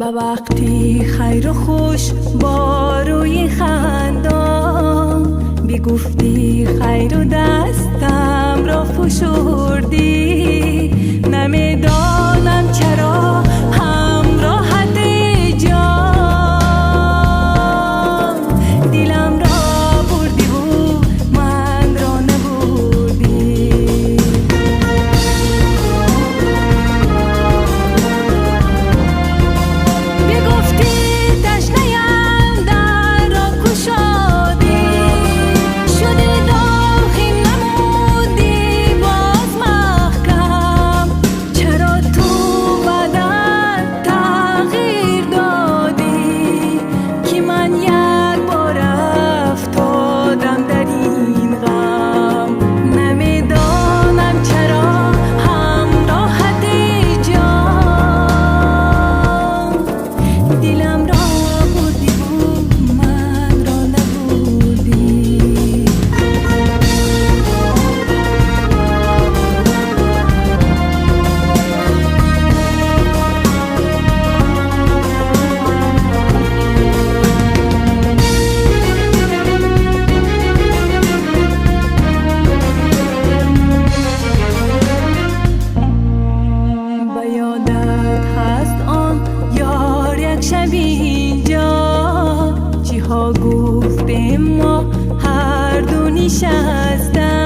به وقتی خیر و خوش با روی خندان بگفتی خیر و دستم را فشردی، نمیدانم چرا همراهت جان دلم را بردی و من را نبردی. بگفتی تشنه‌ام در را گشادی، شدی داغی نمودی باز محکم، چرا تو بدن تغییر دادی که من یک بار افتادم در این غم، نمیدانم چرا همراهت جان دلم را بردی و من را نبردی. به یادت هست آن یار یک شب اینجا چی ها گفتیم ما هر دو نشستم،